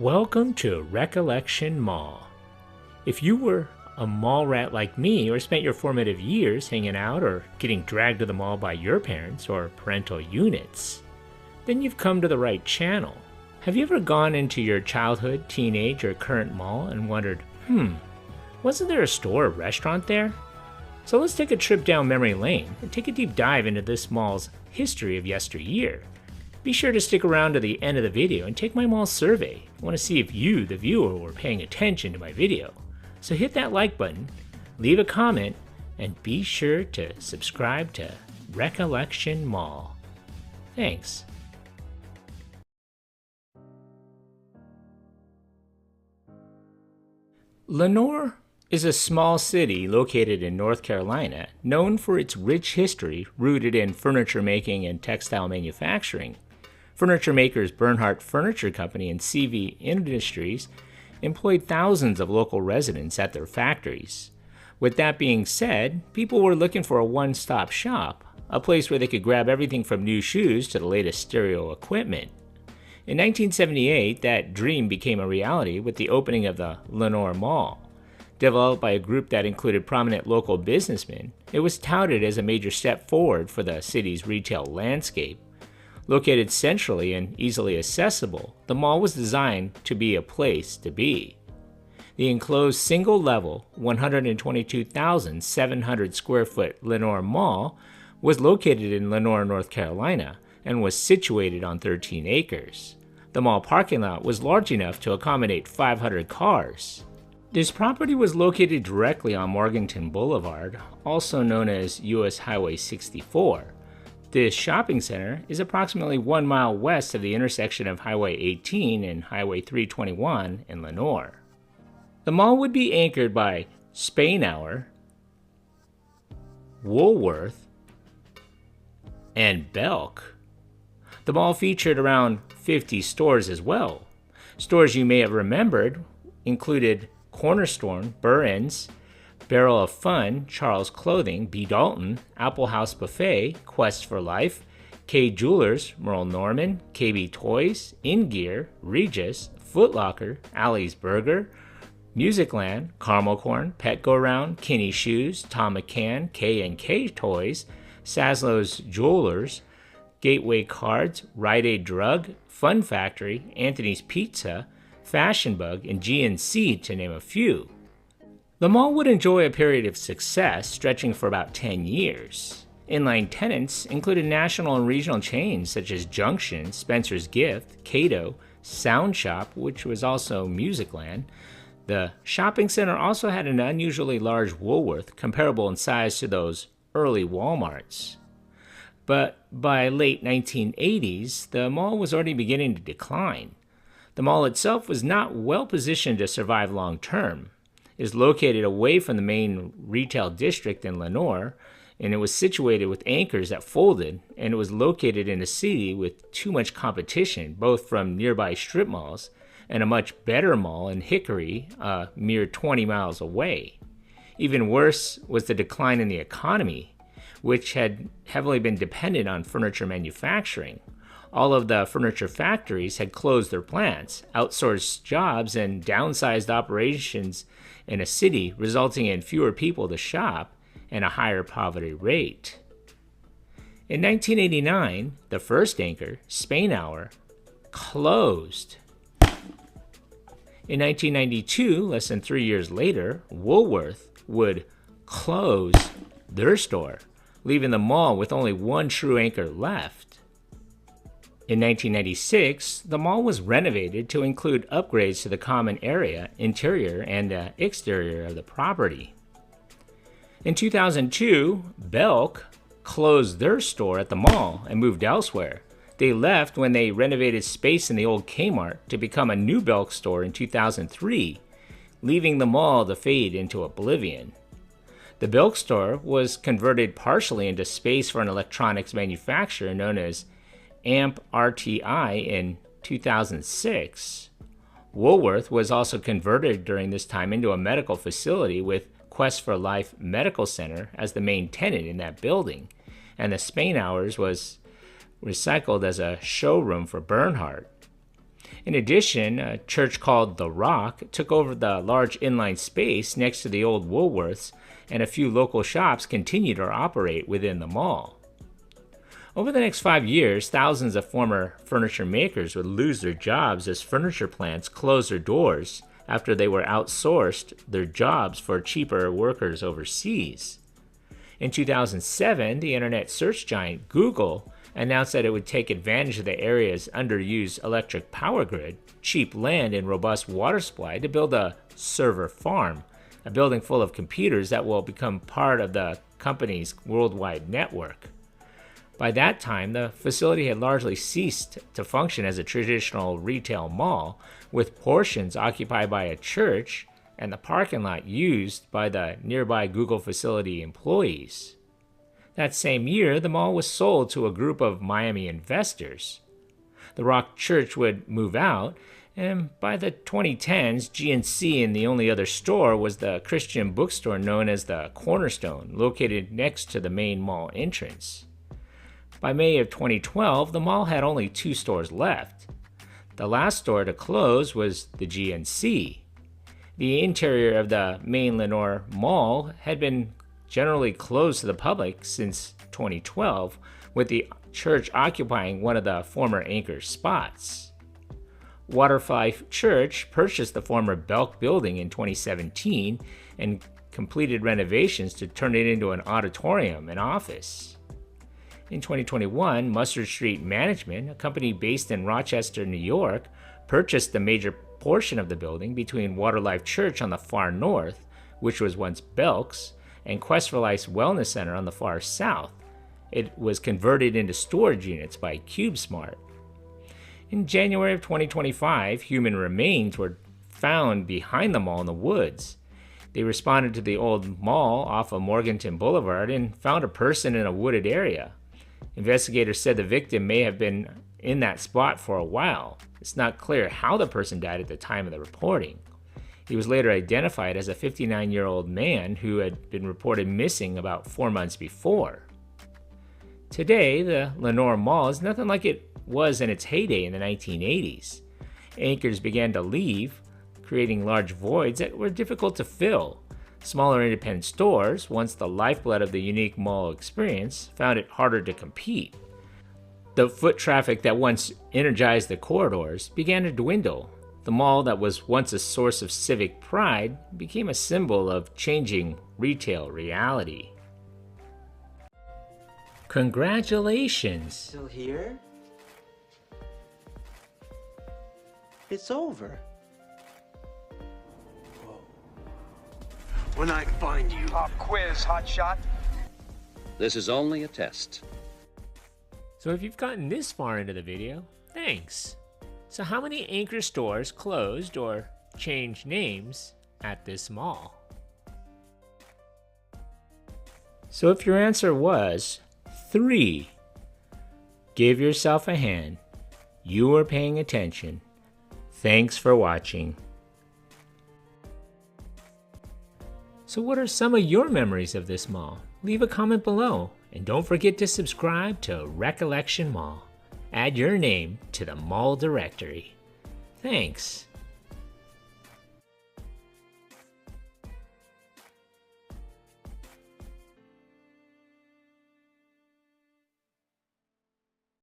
Welcome to Recollection Mall. If you were a mall rat like me or spent your formative years hanging out or getting dragged to the mall by your parents or parental units, then you've come to the right channel. Have you ever gone into your childhood, teenage, or current mall and wondered, wasn't there a store or restaurant there? So let's take a trip down memory lane and take a deep dive into this mall's history of yesteryear. Be sure to stick around to the end of the video and take my mall survey. I want to see if you, the viewer, were paying attention to my video. So hit that like button, leave a comment, and be sure to subscribe to Recollection Mall. Thanks. Lenoir is a small city located in North Carolina, known for its rich history rooted in furniture making and textile manufacturing. Furniture makers Bernhardt Furniture Company and CV Industries employed thousands of local residents at their factories. With that being said, people were looking for a one-stop shop, a place where they could grab everything from new shoes to the latest stereo equipment. In 1978, that dream became a reality with the opening of the Lenoir Mall. Developed by a group that included prominent local businessmen, it was touted as a major step forward for the city's retail landscape. Located centrally and easily accessible, the mall was designed to be a place to be. The enclosed single-level, 122,700 square foot Lenoir Mall was located in Lenoir, North Carolina, and was situated on 13 acres. The mall parking lot was large enough to accommodate 500 cars. This property was located directly on Morganton Boulevard, also known as US Highway 64. This shopping center is approximately 1 mile west of the intersection of Highway 18 and Highway 321 in Lenoir. The mall would be anchored by Spainhour, Woolworth, and Belk. The mall featured around 50 stores as well. Stores you may have remembered included Cornerstone, Burns, Barrel of Fun, Charles Clothing, B. Dalton, Apple House Buffet, Quest for Life, K. Jewelers, Merle Norman, KB Toys, In Gear, Regis, Foot Locker, Alley's Burger, Musicland, Caramel Corn, Pet Go Round, Kinney Shoes, Tom McCann, K&K Toys, Saslow's Jewelers, Gateway Cards, Rite Aid Drug, Fun Factory, Anthony's Pizza, Fashion Bug, and GNC, to name a few. The mall would enjoy a period of success stretching for about 10 years. Inline tenants included national and regional chains such as Junction, Spencer's Gift, Cato, Sound Shop, which was also Musicland. The shopping center also had an unusually large Woolworth, comparable in size to those early Walmarts. But by late 1980s, the mall was already beginning to decline. The mall itself was not well positioned to survive long term. It is located away from the main retail district in Lenoir, and it was situated with anchors that folded, and it was located in a city with too much competition, both from nearby strip malls and a much better mall in Hickory, a mere 20 miles away. Even worse was the decline in the economy, which had heavily been dependent on furniture manufacturing. All of the furniture factories had closed their plants, outsourced jobs, and downsized operations in a city, resulting in fewer people to shop and a higher poverty rate. In 1989, the first anchor, Spainhour, closed. In 1992, less than 3 years later, Woolworth would close their store, leaving the mall with only one true anchor left. In 1996, the mall was renovated to include upgrades to the common area, interior, and exterior of the property. In 2002, Belk closed their store at the mall and moved elsewhere. They left when they renovated space in the old Kmart to become a new Belk store in 2003, leaving the mall to fade into oblivion. The Belk store was converted partially into space for an electronics manufacturer known as Amp RTI in 2006. Woolworth was also converted during this time into a medical facility with Quest for Life Medical Center as the main tenant in that building, and the Spainhours was recycled as a showroom for Bernhardt. In addition, a church called The Rock took over the large inline space next to the old Woolworths, and a few local shops continued to operate within the mall. Over the next 5 years, thousands of former furniture makers would lose their jobs as furniture plants closed their doors after they were outsourced their jobs for cheaper workers overseas. In 2007, the internet search giant Google announced that it would take advantage of the area's underused electric power grid, cheap land, and robust water supply to build a server farm, a building full of computers that will become part of the company's worldwide network. By that time, the facility had largely ceased to function as a traditional retail mall, with portions occupied by a church and the parking lot used by the nearby Google facility employees. That same year, the mall was sold to a group of Miami investors. The Rock Church would move out, and by the 2010s, GNC and the only other store was the Christian bookstore known as the Cornerstone, located next to the main mall entrance. By May of 2012, the mall had only 2 stores left. The last store to close was the GNC. The interior of the main Lenoir Mall had been generally closed to the public since 2012, with the church occupying one of the former anchor spots. Waterfly Church purchased the former Belk building in 2017 and completed renovations to turn it into an auditorium and office. In 2021, Mustard Street Management, a company based in Rochester, New York, purchased the major portion of the building between Waterlife Church on the far north, which was once Belk's, and Quest for Life's Wellness Center on the far south. It was converted into storage units by CubeSmart. In January of 2025, human remains were found behind the mall in the woods. They responded to the old mall off of Morganton Boulevard and found a person in a wooded area. Investigators said the victim may have been in that spot for a while. It's not clear how the person died at the time of the reporting. He was later identified as a 59-year-old man who had been reported missing about 4 months before. Today, the Lenoir Mall is nothing like it was in its heyday in the 1980s. Anchors began to leave, creating large voids that were difficult to fill. Smaller independent stores, once the lifeblood of the unique mall experience, found it harder to compete. The foot traffic that once energized the corridors began to dwindle. The mall that was once a source of civic pride became a symbol of changing retail reality. Congratulations! Still here? It's over. When I find you. Pop quiz, hotshot. This is only a test. So if you've gotten this far into the video, thanks. So how many anchor stores closed or changed names at this mall? So if your answer was 3, give yourself a hand. You were paying attention. Thanks for watching. So what are some of your memories of this mall? Leave a comment below, and don't forget to subscribe to Recollection Mall. Add your name to the mall directory. Thanks.